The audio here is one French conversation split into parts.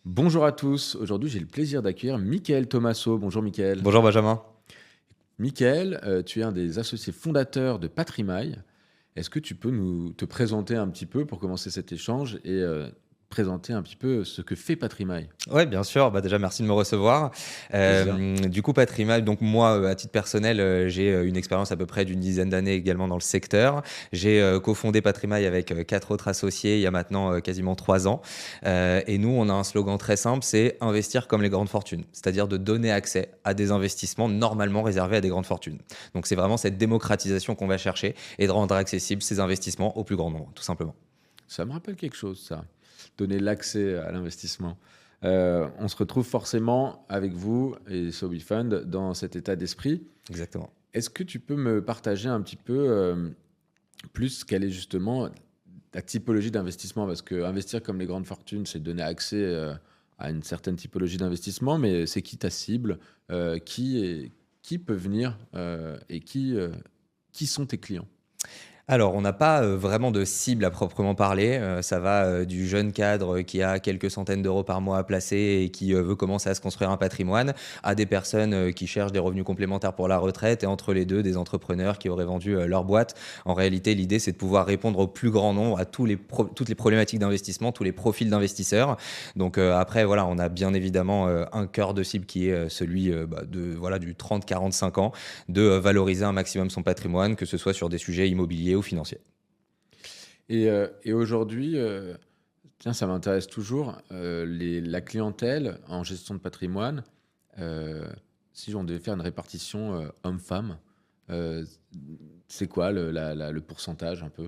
Bonjour à tous. Aujourd'hui, j'ai le plaisir d'accueillir Mickaël Thomasso. Bonjour Mickaël. Bonjour Benjamin. Mickaël, tu es un des associés fondateurs de Patrimail. Est-ce que tu peux te présenter un petit peu pour commencer cet échange et présenter un petit peu ce que fait Patrimail? Ouais, bien sûr. Déjà, merci de me recevoir. Plaisir. Du coup, Patrimal, donc moi, à titre personnel, j'ai une expérience à peu près d'une dizaine d'années également dans le secteur. J'ai cofondé Patrimail avec 4 autres associés il y a maintenant quasiment 3 ans. Et nous, on a un slogan très simple, c'est investir comme les grandes fortunes, c'est-à-dire de donner accès à des investissements normalement réservés à des grandes fortunes. Donc, c'est vraiment cette démocratisation qu'on va chercher et de rendre accessibles ces investissements au plus grand nombre, tout simplement. Ça me rappelle quelque chose, ça. Donner l'accès à l'investissement. On se retrouve forcément avec vous et Sobi Fund dans cet état d'esprit. Exactement. Est-ce que tu peux me partager un petit peu plus quelle est justement la typologie d'investissement? Parce que investir comme les grandes fortunes, c'est donner accès à une certaine typologie d'investissement, mais c'est qui ta cible? Qui peut venir et qui sont tes clients? Alors, on n'a pas, vraiment de cible à proprement parler, ça va, du jeune cadre qui a quelques centaines d'euros par mois à placer et qui, veut commencer à se construire un patrimoine, à des personnes, qui cherchent des revenus complémentaires pour la retraite et entre les 2 des entrepreneurs qui auraient vendu, leur boîte. En réalité, l'idée, c'est de pouvoir répondre au plus grand nombre, à toutes les problématiques d'investissement, tous les profils d'investisseurs. Donc, après voilà, on a bien évidemment, un cœur de cible qui est, celui, du 30-45 ans, de, valoriser un maximum son patrimoine, que ce soit sur des sujets immobiliers ou financiers. Et aujourd'hui, tiens, ça m'intéresse toujours, la clientèle en gestion de patrimoine, heu, si on devait faire une répartition, homme-femme, heu, c'est quoi le pourcentage un peu?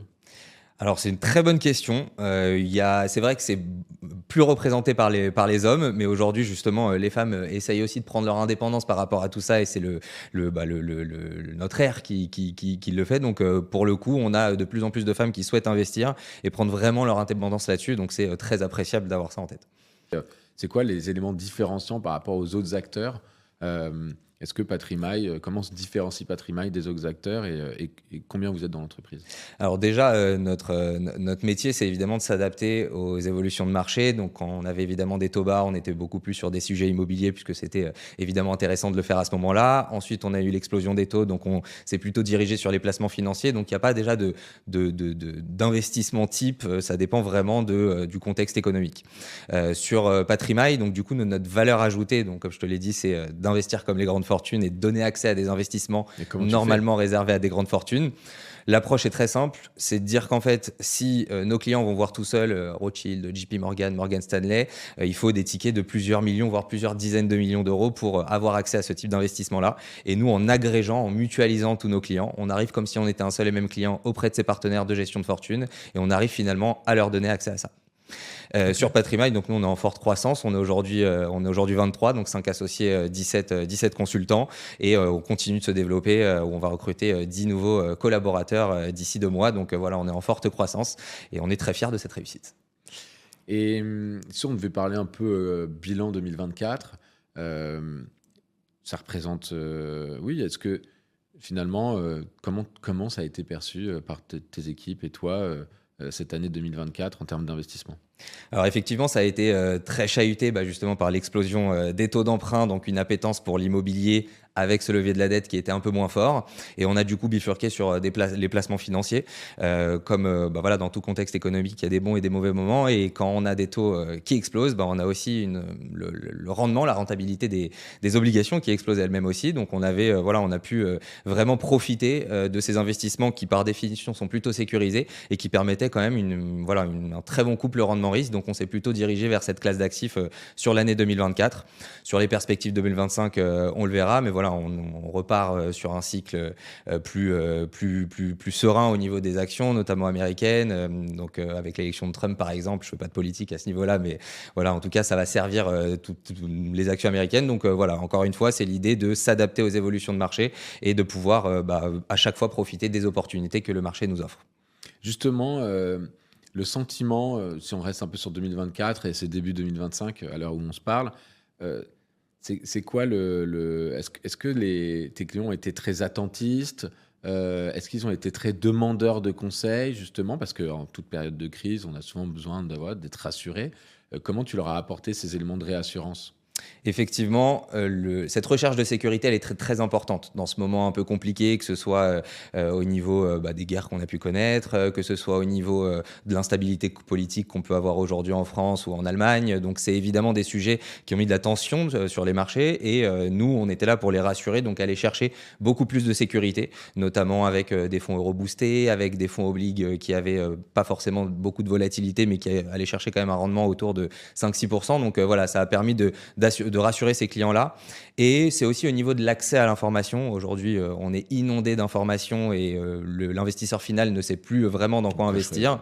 Alors c'est une très bonne question. C'est vrai que c'est plus représenté par les hommes, mais aujourd'hui justement, les femmes, essayent aussi de prendre leur indépendance par rapport à tout ça et c'est notre ère qui le fait. Donc, pour le coup, on a de plus en plus de femmes qui souhaitent investir et prendre vraiment leur indépendance là-dessus, donc c'est, très appréciable d'avoir ça en tête. C'est quoi les éléments différenciants par rapport aux autres acteurs? Est-ce que Patrimail, comment se différencie Patrimail des autres acteurs et combien vous êtes dans l'entreprise? Alors déjà, notre métier, c'est évidemment de s'adapter aux évolutions de marché. Donc quand on avait évidemment des taux bas, on était beaucoup plus sur des sujets immobiliers puisque c'était, évidemment intéressant de le faire à ce moment-là. Ensuite, on a eu l'explosion des taux, donc on s'est plutôt dirigé sur les placements financiers. Donc il n'y a pas déjà d'investissement type, ça dépend vraiment du contexte économique. Sur, Patrimail, donc du coup, notre valeur ajoutée, donc comme je te l'ai dit, c'est, d'investir comme les grandes fortunes et de donner accès à des investissements Et comment tu fais? normalement réservés à des grandes fortunes. L'approche est très simple, c'est de dire qu'en fait, si nos clients vont voir tout seuls Rothschild, JP Morgan, Morgan Stanley, il faut des tickets de plusieurs millions, voire plusieurs dizaines de millions d'euros pour avoir accès à ce type d'investissement-là. Et nous, en agrégeant, en mutualisant tous nos clients, on arrive comme si on était un seul et même client auprès de ses partenaires de gestion de fortune et on arrive finalement à leur donner accès à ça. Sur OK. Patrimail, donc nous, on est en forte croissance. On est aujourd'hui 23, donc 5 associés, 17 consultants. Et on continue de se développer. On va recruter 10 nouveaux collaborateurs d'ici 2 mois. Donc voilà, on est en forte croissance et on est très fiers de cette réussite. Et si on devait parler un peu, bilan 2024, hem, ça représente, oui, est-ce que finalement, comment ça a été perçu, par tes équipes et toi, cette année 2024 en termes d'investissement? Alors effectivement, ça a été très chahuté justement par l'explosion des taux d'emprunt, donc une appétence pour l'immobilier avec ce levier de la dette qui était un peu moins fort. Et on a du coup bifurqué sur les placements financiers. Comme voilà, dans tout contexte économique, il y a des bons et des mauvais moments. Et quand on a des taux qui explosent, on a aussi le rendement, la rentabilité des obligations qui explosent elles-mêmes aussi. Donc on a pu vraiment profiter de ces investissements qui par définition sont plutôt sécurisés et qui permettaient quand même un très bon couple rendement-risque. Donc on s'est plutôt dirigé vers cette classe d'actifs sur l'année 2024. Sur les perspectives 2025, on le verra, mais voilà, on repart sur un cycle plus serein au niveau des actions, notamment américaines. Donc avec l'élection de Trump, par exemple, je ne fais pas de politique à ce niveau-là, mais voilà, en tout cas, ça va servir toutes les actions américaines. Donc voilà, encore une fois, c'est l'idée de s'adapter aux évolutions de marché et de pouvoir à chaque fois profiter des opportunités que le marché nous offre. Justement, le sentiment, si on reste un peu sur 2024 et c'est début 2025, à l'heure où on se parle, heu, c'est quoi est-ce que tes clients ont été très attentistes? Est-ce qu'ils ont été très demandeurs de conseils justement? Parce qu'en toute période de crise, on a souvent besoin d'être rassuré. comment tu leur as apporté ces éléments de réassurance? Effectivement, cette recherche de sécurité, elle est très, très importante dans ce moment un peu compliqué, que ce soit au niveau des guerres qu'on a pu connaître, que ce soit au niveau de l'instabilité politique qu'on peut avoir aujourd'hui en France ou en Allemagne. Donc, c'est évidemment des sujets qui ont mis de la tension sur les marchés et nous, on était là pour les rassurer, donc aller chercher beaucoup plus de sécurité, notamment avec des fonds euro boostés, avec des fonds obliges qui avaient pas forcément beaucoup de volatilité, mais qui allaient chercher quand même un rendement autour de 5-6%. Donc, voilà, ça a permis de rassurer ces clients-là. Et c'est aussi au niveau de l'accès à l'information. Aujourd'hui, on est inondé d'informations et l'investisseur final ne sait plus vraiment dans quoi investir.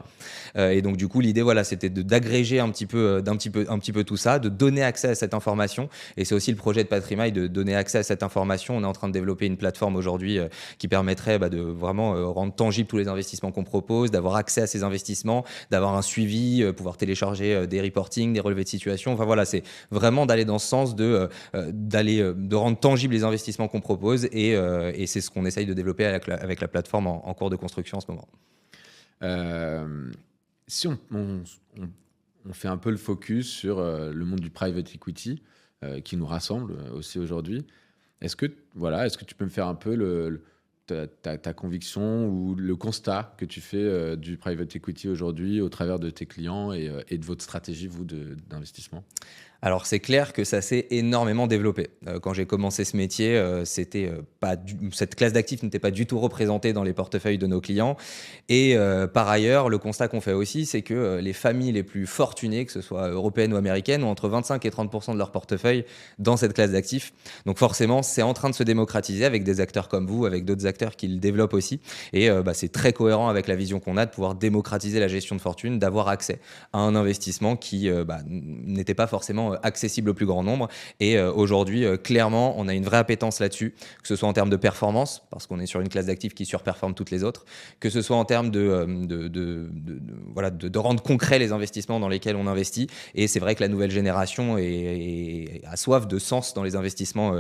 Et donc, du coup, l'idée, voilà, c'était d'agréger un petit peu tout ça, de donner accès à cette information. Et c'est aussi le projet de Patrimoine de donner accès à cette information. On est en train de développer une plateforme aujourd'hui qui permettrait de vraiment rendre tangible tous les investissements qu'on propose, d'avoir accès à ces investissements, d'avoir un suivi, pouvoir télécharger des reportings, des relevés de situation. Enfin voilà, c'est vraiment d'aller dans ce sens de rendre tangibles les investissements qu'on propose et c'est ce qu'on essaye de développer avec la plateforme en cours de construction en ce moment. Si on fait un peu le focus sur le monde du private equity qui nous rassemble aussi aujourd'hui, est-ce que tu peux me faire un peu ta conviction ou le constat que tu fais du private equity aujourd'hui au travers de tes clients et de votre stratégie, vous, d'investissement? Alors c'est clair que ça s'est énormément développé. Quand j'ai commencé ce métier, cette classe d'actifs n'était pas du tout représentée dans les portefeuilles de nos clients. Et par ailleurs, le constat qu'on fait aussi, c'est que les familles les plus fortunées, que ce soit européennes ou américaines, ont entre 25 et 30% de leur portefeuille dans cette classe d'actifs. Donc forcément, c'est en train de se démocratiser avec des acteurs comme vous, avec d'autres acteurs qui le développent aussi. Et c'est très cohérent avec la vision qu'on a de pouvoir démocratiser la gestion de fortune, d'avoir accès à un investissement qui n'était pas forcément accessible au plus grand nombre. Et aujourd'hui, clairement, on a une vraie appétence là-dessus, que ce soit en termes de performance, parce qu'on est sur une classe d'actifs qui surperforme toutes les autres, que ce soit en termes de rendre concret les investissements dans lesquels on investit. Et c'est vrai que la nouvelle génération a soif de sens dans les investissements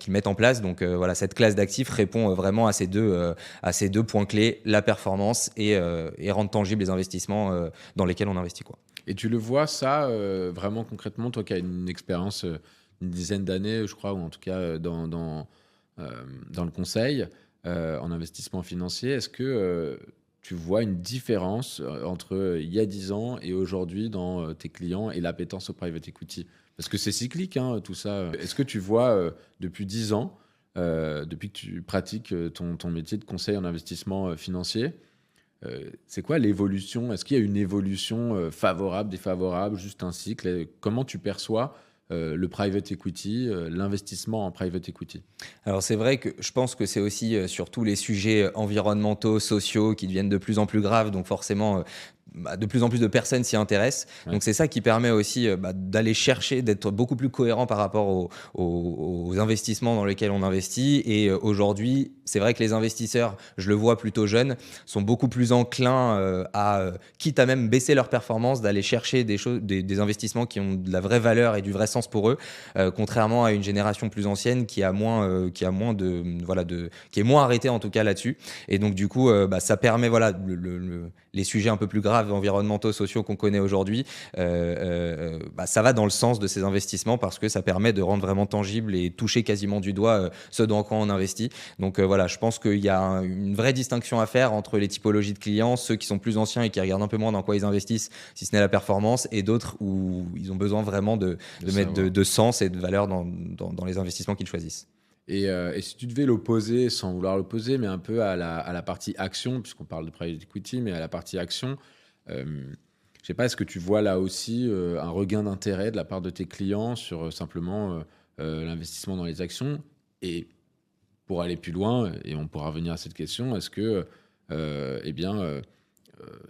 qu'ils mettent en place. Donc voilà, cette classe d'actifs répond vraiment à ces deux points clés, la performance et rendre tangibles les investissements dans lesquels on investit, quoi. Et tu le vois, ça, vraiment concrètement, toi qui as une expérience, une dizaine d'années, je crois, ou en tout cas dans le conseil, en investissement financier, est-ce que tu vois une différence entre il y a 10 ans et aujourd'hui dans tes clients et l'appétence au private equity? Parce que c'est cyclique, hein, tout ça. Est-ce que tu vois, depuis 10 ans, depuis que tu pratiques ton métier de conseil en investissement financier, c'est quoi l'évolution? Est-ce qu'il y a une évolution favorable, défavorable, juste un cycle? Comment tu perçois le private equity, l'investissement en private equity? Alors c'est vrai que je pense que c'est aussi sur tous les sujets environnementaux, sociaux qui deviennent de plus en plus graves, donc forcément de plus en plus de personnes s'y intéressent. Ouais. Donc c'est ça qui permet aussi d'aller chercher, d'être beaucoup plus cohérent par rapport aux investissements dans lesquels on investit. Et aujourd'hui, c'est vrai que les investisseurs, je le vois plutôt jeunes, sont beaucoup plus enclins quitte à même baisser leur performance, d'aller chercher des investissements qui ont de la vraie valeur et du vrai sens pour eux, contrairement à une génération plus ancienne qui est moins arrêtée en tout cas là-dessus. Et donc du coup, ça permet les sujets un peu plus graves environnementaux, sociaux qu'on connaît aujourd'hui, ça va dans le sens de ces investissements parce que ça permet de rendre vraiment tangible et toucher quasiment du doigt ce dans quoi on investit. Donc je pense qu'il y a une vraie distinction à faire entre les typologies de clients, ceux qui sont plus anciens et qui regardent un peu moins dans quoi ils investissent, si ce n'est la performance, et d'autres où ils ont besoin vraiment de mettre de sens et de valeur dans les investissements qu'ils choisissent. Et si tu devais l'opposer, sans vouloir l'opposer, mais un peu à la partie action, puisqu'on parle de private equity, mais à la partie action, je ne sais pas, est-ce que tu vois là aussi un regain d'intérêt de la part de tes clients sur simplement l'investissement dans les actions? Et pour aller plus loin, et on pourra revenir à cette question, est-ce que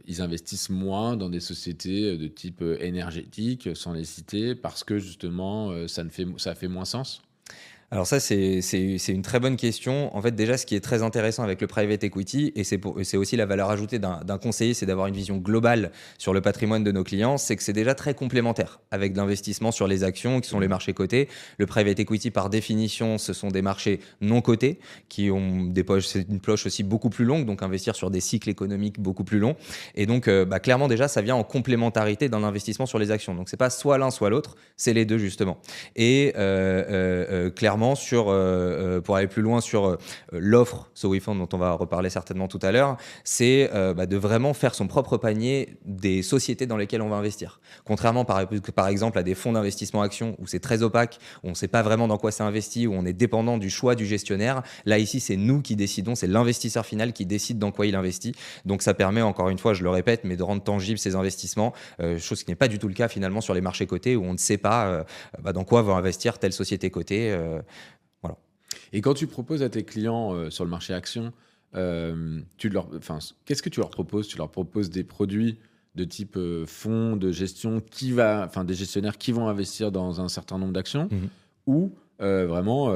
ils investissent moins dans des sociétés de type énergétique, sans les citer, parce que justement ça fait moins sens? Alors ça, c'est une très bonne question. En fait, déjà, ce qui est très intéressant avec le private equity, et c'est aussi la valeur ajoutée d'un conseiller, c'est d'avoir une vision globale sur le patrimoine de nos clients, c'est que c'est déjà très complémentaire avec de l'investissement sur les actions, qui sont les marchés cotés. Le private equity, par définition, ce sont des marchés non cotés, qui ont des poches, c'est une poche aussi beaucoup plus longue, donc investir sur des cycles économiques beaucoup plus longs. Et donc, clairement, déjà, ça vient en complémentarité d'un investissement sur les actions. Donc, c'est pas soit l'un, soit l'autre, c'est les deux, justement. Et clairement, pour aller plus loin sur l'offre SoWeFund dont on va reparler certainement tout à l'heure, c'est de vraiment faire son propre panier des sociétés dans lesquelles on va investir. Contrairement par exemple à des fonds d'investissement actions où c'est très opaque, où on ne sait pas vraiment dans quoi c'est investi, où on est dépendant du choix du gestionnaire. Là ici, c'est nous qui décidons, c'est l'investisseur final qui décide dans quoi il investit. Donc ça permet, encore une fois, je le répète, mais de rendre tangibles ces investissements, chose qui n'est pas du tout le cas finalement sur les marchés cotés où on ne sait pas dans quoi va investir telle société cotée. Voilà. Et quand tu proposes à tes clients sur le marché action, qu'est-ce que tu leur proposes? Tu leur proposes des produits de type fonds de gestion des gestionnaires qui vont investir dans un certain nombre d'actions, Mhm. ou vraiment,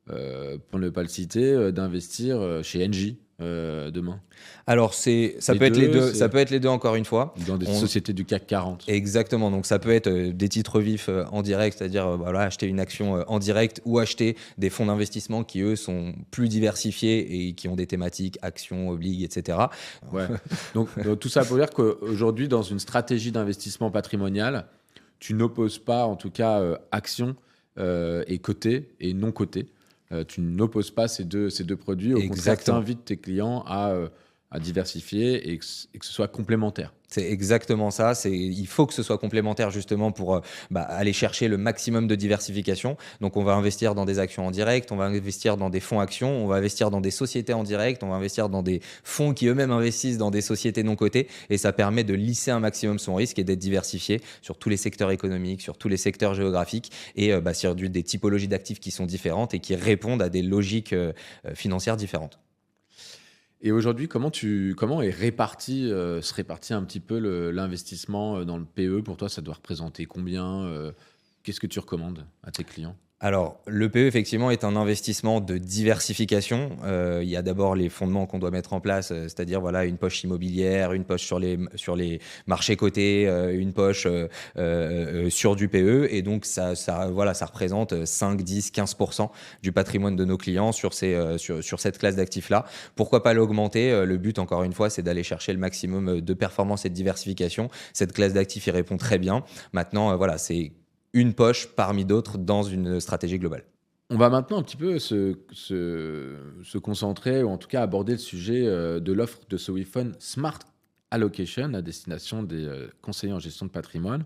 pour ne pas le citer, d'investir chez Engie demain, Alors ça Les peut être les deux, deux, ça peut être les deux encore une fois. dans des On- sociétés du CAC 40. Exactement, donc ça peut être des titres vifs en direct, c'est-à-dire voilà, acheter une action en direct ou acheter des fonds d'investissement qui, eux, sont plus diversifiés et qui ont des thématiques, actions, obliges, etc. Ouais. Donc, tout ça pour dire qu'aujourd'hui, dans une stratégie d'investissement patrimonial, tu n'opposes pas, en tout cas, actions et cotés et non cotés. Tu n'opposes pas ces deux produits. Au contraire, tu Exactement. invites tes clients à diversifier et que ce soit complémentaire. C'est exactement ça. Il faut que ce soit complémentaire justement pour aller chercher le maximum de diversification. Donc, on va investir dans des actions en direct, on va investir dans des fonds actions, on va investir dans des sociétés en direct, on va investir dans des fonds qui eux-mêmes investissent dans des sociétés non cotées. Et ça permet de lisser un maximum son risque et d'être diversifié sur tous les secteurs économiques, sur tous les secteurs géographiques et sur des typologies d'actifs qui sont différentes et qui répondent à des logiques financières différentes. Et aujourd'hui, comment se répartit un petit peu l'investissement dans le PE? Pour toi, ça doit représenter combien? Qu'est-ce que tu recommandes à tes clients? Alors, le PE, effectivement, est un investissement de diversification. Il y a d'abord les fondements qu'on doit mettre en place, c'est-à-dire voilà, une poche immobilière, une poche sur les marchés cotés, une poche sur du PE. Et donc, voilà, ça représente 5, 10, 15% du patrimoine de nos clients sur cette classe d'actifs-là. Pourquoi pas l'augmenter? Le but, encore une fois, c'est d'aller chercher le maximum de performance et de diversification. Cette classe d'actifs y répond très bien. Maintenant, voilà, c'est une poche parmi d'autres dans une stratégie globale. On va maintenant un petit peu se concentrer, ou en tout cas aborder le sujet de l'offre de SoWeFund Smart Allocation à destination des conseillers en gestion de patrimoine.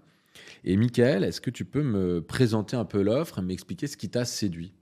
Et Michael, est-ce que tu peux me présenter un peu l'offre et m'expliquer ce qui t'a séduit?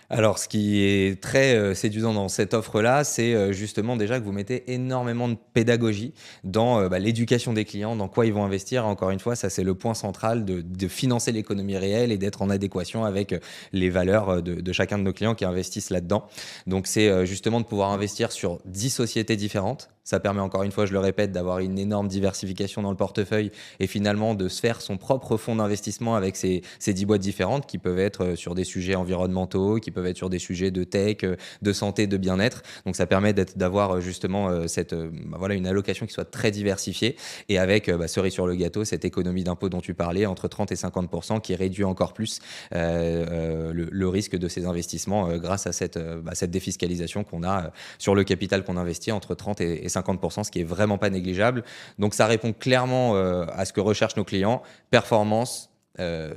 Alors, ce qui est très séduisant dans cette offre-là, c'est justement déjà que vous mettez énormément de pédagogie dans l'éducation des clients, dans quoi ils vont investir. Encore une fois, ça, c'est le point central de financer l'économie réelle et d'être en adéquation avec les valeurs de chacun de nos clients qui investissent là-dedans. Donc, c'est justement de pouvoir investir sur 10 sociétés différentes. Ça permet, encore une fois, je le répète, d'avoir une énorme diversification dans le portefeuille et finalement de se faire son propre fonds d'investissement avec ces 10 boîtes différentes qui peuvent être sur des sujets environnementaux, qui peuvent être sur des sujets de tech, de santé, de bien-être. Donc, ça permet d'avoir justement une allocation qui soit très diversifiée et avec, cerise sur le gâteau, cette économie d'impôt dont tu parlais, entre 30 et 50%, qui réduit encore plus le risque de ces investissements grâce à cette défiscalisation qu'on a sur le capital qu'on investit entre 30 et 50%, ce qui est vraiment pas négligeable. Donc, ça répond clairement à ce que recherchent nos clients: performance,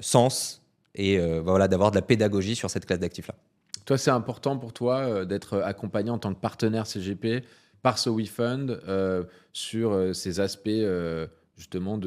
sens et d'avoir de la pédagogie sur cette classe d'actifs-là. Toi, c'est important pour toi d'être accompagné en tant que partenaire CGP par SoWeFund sur ces aspects justement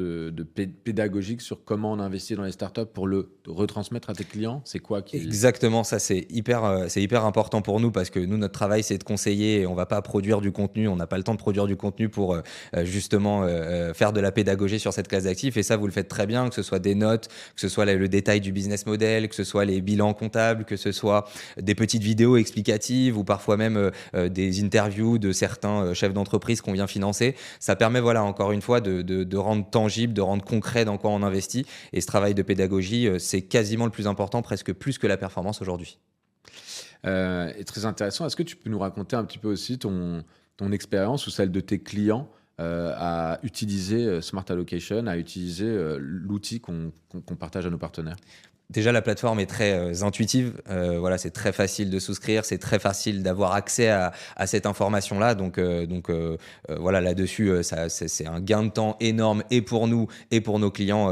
pédagogiques sur comment on investit dans les startups pour le retransmettre à tes clients? C'est quoi qui... Exactement, ça c'est hyper important pour nous parce que nous, notre travail, c'est de conseiller et on va pas produire du contenu, on n'a pas le temps de produire du contenu pour justement faire de la pédagogie sur cette classe d'actifs. Et ça, vous le faites très bien, que ce soit des notes, que ce soit le détail du business model, que ce soit les bilans comptables, que ce soit des petites vidéos explicatives ou parfois même des interviews de certains chefs d'entreprise qu'on vient financer. Ça permet, voilà, encore une fois, de rendre tangible, de rendre concret dans quoi on investit. Et ce travail de pédagogie, c'est quasiment le plus important, presque plus que la performance aujourd'hui. Et très intéressant. Est-ce que tu peux nous raconter un petit peu aussi ton expérience ou celle de tes clients à utiliser Smart Allocation, à utiliser l'outil qu'on partage à nos partenaires? Déjà, la plateforme est très intuitive. Voilà, c'est très facile de souscrire, c'est très facile d'avoir accès à cette information-là. Voilà, là-dessus, c'est un gain de temps énorme et pour nous et pour nos clients,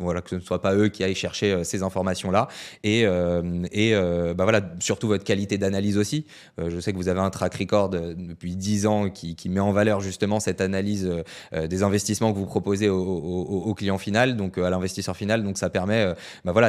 voilà, que ce ne soit pas eux qui aillent chercher ces informations-là. Bah voilà, surtout votre qualité d'analyse aussi. Je sais que vous avez un track record depuis 10 ans qui met en valeur justement cette analyse des investissements que vous proposez au client final, donc à l'investisseur final. Donc ça permet bah voilà,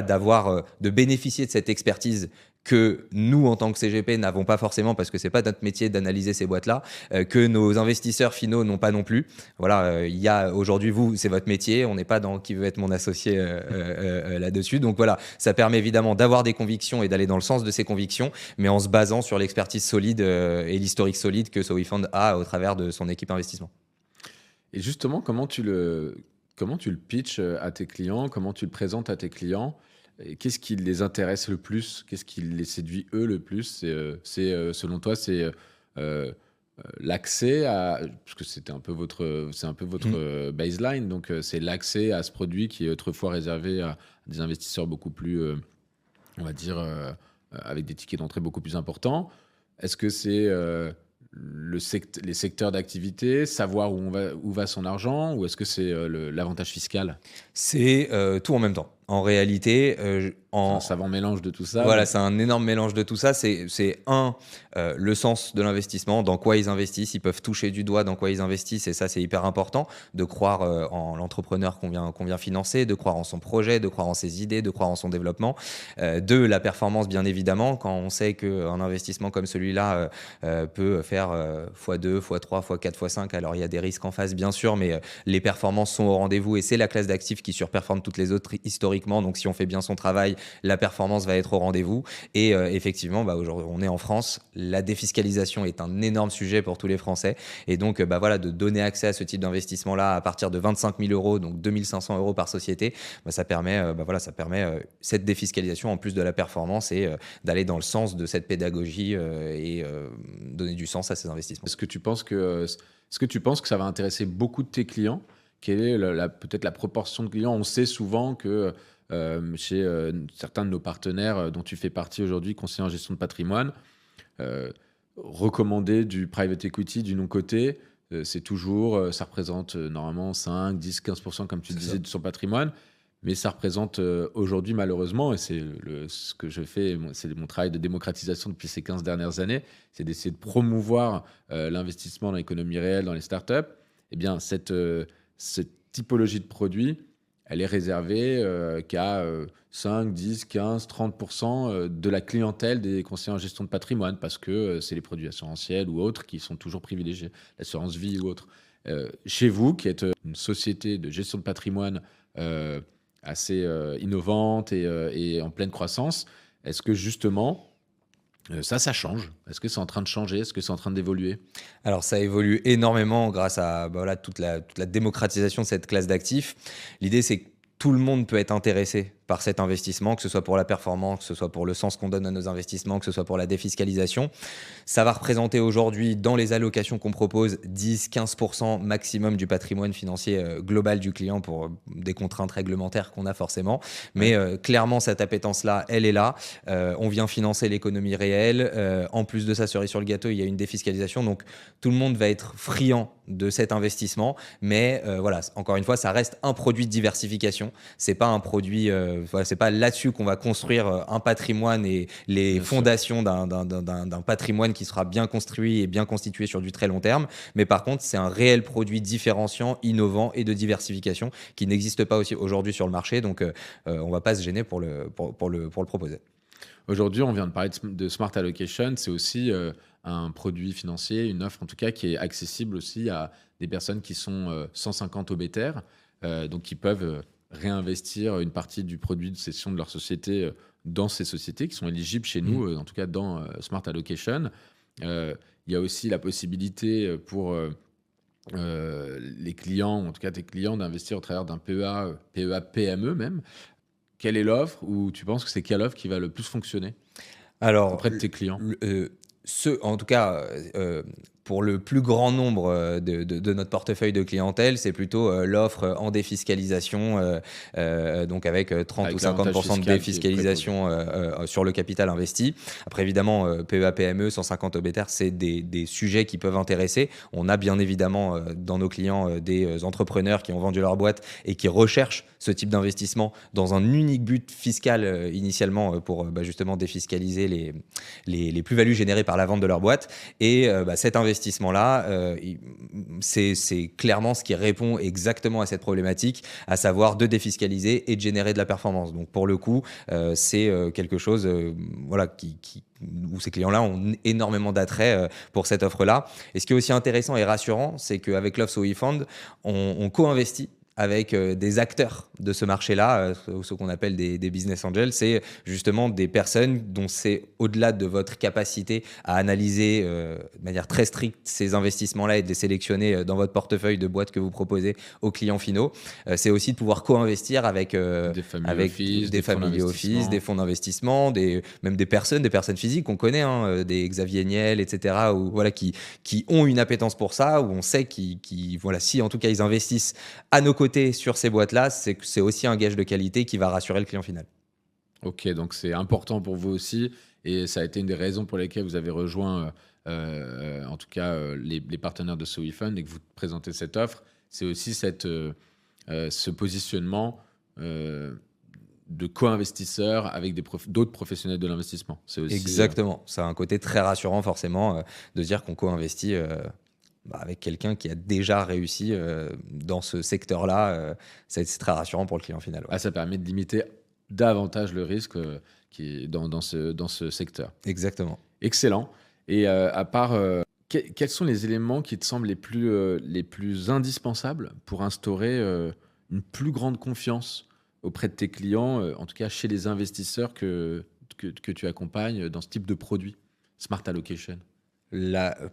de bénéficier de cette expertise que nous, en tant que CGP, n'avons pas forcément parce que c'est pas notre métier d'analyser ces boîtes-là, que nos investisseurs finaux n'ont pas non plus. Voilà, il y a aujourd'hui, vous, c'est votre métier, on n'est pas dans qui veut être mon associé là-dessus. Donc voilà, ça permet évidemment d'avoir des convictions et d'aller dans le sens de ces convictions, mais en se basant sur l'expertise solide et l'historique solide que Sowifund a au travers de son équipe investissement. Et justement, comment tu le pitches à tes clients? Comment tu le présentes à tes clients? Et qu'est-ce qui les intéresse le plus? Qu'est-ce qui les séduit eux le plus? Selon toi, l'accès à, parce que c'est un peu votre Mmh. baseline, donc c'est l'accès à ce produit qui est autrefois réservé à des investisseurs beaucoup plus, on va dire, avec des tickets d'entrée beaucoup plus importants. Est-ce que c'est les secteurs d'activité, savoir où va son argent, ou est-ce que c'est l'avantage fiscal? C'est tout en même temps. En réalité, C'est un savant mélange de tout ça, voilà, mais c'est un énorme mélange de tout ça. Le sens de l'investissement, dans quoi ils investissent. Ils peuvent toucher du doigt dans quoi ils investissent et ça, c'est hyper important de croire en l'entrepreneur qu'on vient financer, de croire en son projet, de croire en ses idées, de croire en son développement. De la performance, bien évidemment, quand on sait qu'un investissement comme celui-là peut faire x2, x3, x4, x5. Alors, il y a des risques en face, bien sûr, mais les performances sont au rendez-vous et c'est la classe d'actifs qui surperforme toutes les autres historiquement. Donc, si on fait bien son travail, la performance va être au rendez-vous. Et effectivement, bah, aujourd'hui, on est en France. La défiscalisation est un énorme sujet pour tous les Français. Et donc, bah, voilà, de donner accès à ce type d'investissement-là à partir de 25 000 euros, donc 2 500 euros par société, bah, ça permet, cette défiscalisation en plus de la performance et d'aller dans le sens de cette pédagogie et donner du sens à ces investissements. Est-ce que tu penses que ça va intéresser beaucoup de tes clients? Quelle est peut-être la proportion de clients? On sait souvent que chez certains de nos partenaires dont tu fais partie aujourd'hui, conseillers en gestion de patrimoine, euh, recommander du private equity du non-coté, c'est toujours, ça représente normalement 5, 10, 15%, comme tu C'est ça. disais, de son patrimoine. Mais ça représente aujourd'hui, malheureusement, et c'est ce que je fais, c'est mon travail de démocratisation depuis ces 15 dernières années, c'est d'essayer de promouvoir l'investissement dans l'économie réelle, dans les startups. Eh bien, cette typologie de produit, elle est réservée qu'à 5, 10, 15, 30% de la clientèle des conseillers en gestion de patrimoine, parce que c'est les produits assurantiels ou autres qui sont toujours privilégiés, l'assurance vie ou autre. Chez vous, qui êtes une société de gestion de patrimoine euh, assez innovante et en pleine croissance, est-ce que justement, ça change? Est-ce que c'est en train de changer? Est-ce que c'est en train d'évoluer? Alors, ça évolue énormément grâce à bah, voilà, toute la démocratisation de cette classe d'actifs. L'idée, c'est que tout le monde peut être intéressé par cet investissement, que ce soit pour la performance, que ce soit pour le sens qu'on donne à nos investissements, que ce soit pour la défiscalisation. Ça va représenter aujourd'hui, dans les allocations qu'on propose, 10-15% maximum du patrimoine financier global du client pour des contraintes réglementaires qu'on a forcément. Mais Ouais. clairement, cette appétence-là, elle est là. On vient financer l'économie réelle. En plus de ça, cerise sur le gâteau, il y a une défiscalisation. Donc, tout le monde va être friand de cet investissement. Mais voilà, encore une fois, ça reste un produit de diversification. C'est pas un produit, voilà, c'est pas là-dessus qu'on va construire un patrimoine et les Bien sûr. fondations d'un patrimoine qui sera bien construit et bien constitué sur du très long terme. Mais par contre, c'est un réel produit différenciant, innovant et de diversification qui n'existe pas aussi aujourd'hui sur le marché. Donc, on va pas se gêner pour le proposer. Aujourd'hui, on vient de parler de Smart Allocation. C'est aussi un produit financier, une offre en tout cas, qui est accessible aussi à des personnes qui sont 150 obétaires, donc qui peuvent réinvestir une partie du produit de cession de leur société dans ces sociétés qui sont éligibles chez nous, en tout cas dans Smart Allocation. Il y a aussi la possibilité pour les clients, en tout cas tes clients, d'investir au travers d'un PEA, PME même. Quelle est l'offre, ou tu penses que c'est quelle offre qui va le plus fonctionner? Alors, auprès de tes clients? En tout cas, pour le plus grand nombre de notre portefeuille de clientèle, c'est plutôt l'offre en défiscalisation, donc avec 30 Avec ou l'avantage 50% de fiscal qui est défiscalisation sur le capital investi. Après, évidemment, PEA, PME, 150 obétaires, c'est des sujets qui peuvent intéresser. On a bien évidemment dans nos clients des entrepreneurs qui ont vendu leur boîte et qui recherchent ce type d'investissement dans un unique but fiscal initialement pour justement défiscaliser les plus-values générées par la vente de leur boîte. Et cet investissement-là, c'est clairement ce qui répond exactement à cette problématique, à savoir de défiscaliser et de générer de la performance. Donc pour le coup, c'est quelque chose voilà, où ces clients-là ont énormément d'attrait pour cette offre-là. Et ce qui est aussi intéressant et rassurant, c'est qu'avec Love So WeFund, on co-investit avec des acteurs de ce marché-là, ce qu'on appelle des business angels. C'est justement des personnes dont c'est au-delà de votre capacité à analyser de manière très stricte ces investissements-là et de les sélectionner dans votre portefeuille de boîtes que vous proposez aux clients finaux. C'est aussi de pouvoir co-investir avec Des family office, des fonds d'investissement, même des personnes physiques qu'on connaît, des Xavier Niel, etc., ou, voilà, qui ont une appétence pour ça, où on sait voilà, si en tout cas ils investissent à nos côtés sur ces boîtes-là, c'est aussi un gage de qualité qui va rassurer le client final. Ok, donc c'est important pour vous aussi, et ça a été une des raisons pour lesquelles vous avez rejoint, en tout cas, les partenaires de SoWeFund et que vous présentez cette offre. C'est aussi ce positionnement de co-investisseur avec d'autres professionnels de l'investissement. C'est aussi, Exactement. Ça a un côté très rassurant forcément de dire qu'on co-investit avec quelqu'un qui a déjà réussi dans ce secteur-là. C'est très rassurant pour le client final. Ouais. ça permet de limiter davantage le risque qui est dans ce secteur. Exactement. Excellent. Et à part, quels sont les éléments qui te semblent les plus indispensables pour instaurer une plus grande confiance auprès de tes clients, en tout cas chez les investisseurs que tu accompagnes dans ce type de produit, Smart Allocation?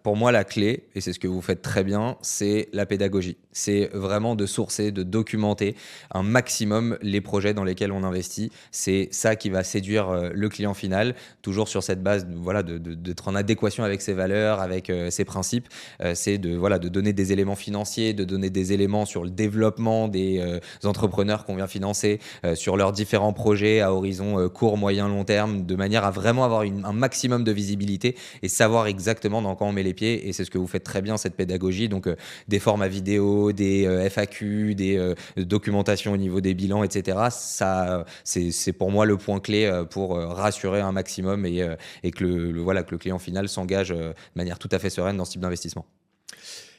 Pour moi, la clé, et c'est ce que vous faites très bien, c'est la pédagogie. C'est vraiment de sourcer, de documenter un maximum les projets dans lesquels on investit. C'est ça qui va séduire le client final, toujours sur cette base voilà, d'être en adéquation avec ses valeurs, avec ses principes. C'est de donner des éléments financiers, de donner des éléments sur le développement des entrepreneurs qu'on vient financer, sur leurs différents projets à horizon court, moyen, long terme, de manière à vraiment avoir un maximum de visibilité et savoir exactement dans quoi on met les pieds. Et c'est ce que vous faites très bien, cette pédagogie. Donc des formats vidéo, des FAQ, des documentations au niveau des bilans, etc. Ça, c'est pour moi le point clé pour rassurer un maximum et que le client final s'engage de manière tout à fait sereine dans ce type d'investissement.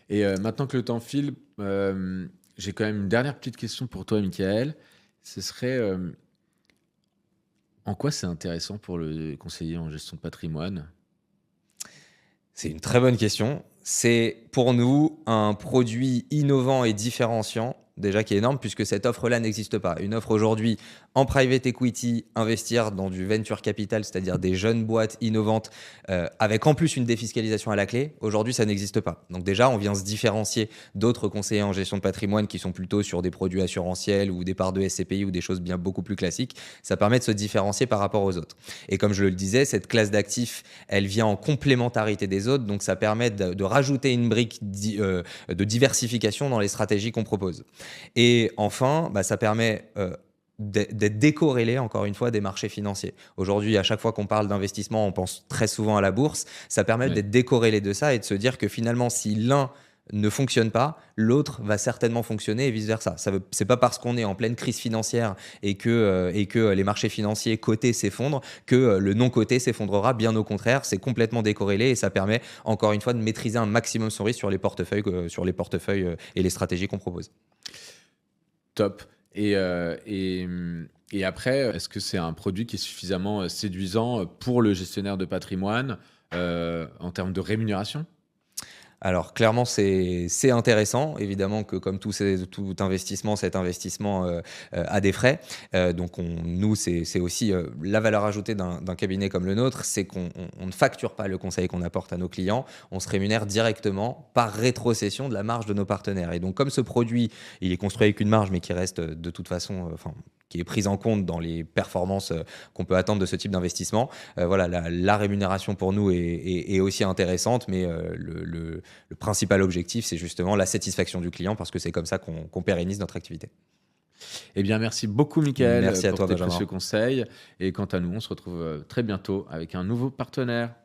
Et maintenant que le temps file, j'ai quand même une dernière petite question pour toi, Michael. Ce serait en quoi c'est intéressant pour le conseiller en gestion de patrimoine? C'est une très bonne question. C'est pour nous un produit innovant et différenciant, déjà qui est énorme puisque cette offre-là n'existe pas. Une offre aujourd'hui en private equity, investir dans du venture capital, c'est-à-dire des jeunes boîtes innovantes avec en plus une défiscalisation à la clé, aujourd'hui ça n'existe pas. Donc déjà on vient se différencier d'autres conseillers en gestion de patrimoine qui sont plutôt sur des produits assurantiels ou des parts de SCPI ou des choses bien beaucoup plus classiques. Ça permet de se différencier par rapport aux autres. Et comme je le disais, cette classe d'actifs, elle vient en complémentarité des autres, donc ça permet de rajouter une brique de diversification dans les stratégies qu'on propose. Et enfin, ça permet d'être décorrélé, encore une fois, des marchés financiers. Aujourd'hui, à chaque fois qu'on parle d'investissement, on pense très souvent à la bourse. Ça permet d'être décorrélé de ça et de se dire que finalement, si l'un ne fonctionne pas, l'autre va certainement fonctionner et vice-versa. C'est pas parce qu'on est en pleine crise financière et que les marchés financiers cotés s'effondrent que le non-coté s'effondrera. Bien au contraire, c'est complètement décorrélé et ça permet, encore une fois, de maîtriser un maximum son risque sur les portefeuilles et les stratégies qu'on propose. Top. Et après, est-ce que c'est un produit qui est suffisamment séduisant pour le gestionnaire de patrimoine en termes de rémunération? Alors clairement, c'est intéressant. Évidemment que comme tout investissement, cet investissement a des frais. Donc nous, c'est aussi la valeur ajoutée d'un cabinet comme le nôtre, c'est qu'on ne facture pas le conseil qu'on apporte à nos clients. On se rémunère directement par rétrocession de la marge de nos partenaires. Et donc comme ce produit, il est construit avec une marge, mais qui reste de toute façon, qui est prise en compte dans les performances qu'on peut attendre de ce type d'investissement. Voilà, la rémunération pour nous est aussi intéressante, mais le principal objectif, c'est justement la satisfaction du client, parce que c'est comme ça qu'on pérennise notre activité. Eh bien, merci beaucoup, Michael, Merci à pour toi, tes Benjamin. précieux conseils. Et quant à nous, on se retrouve très bientôt avec un nouveau partenaire.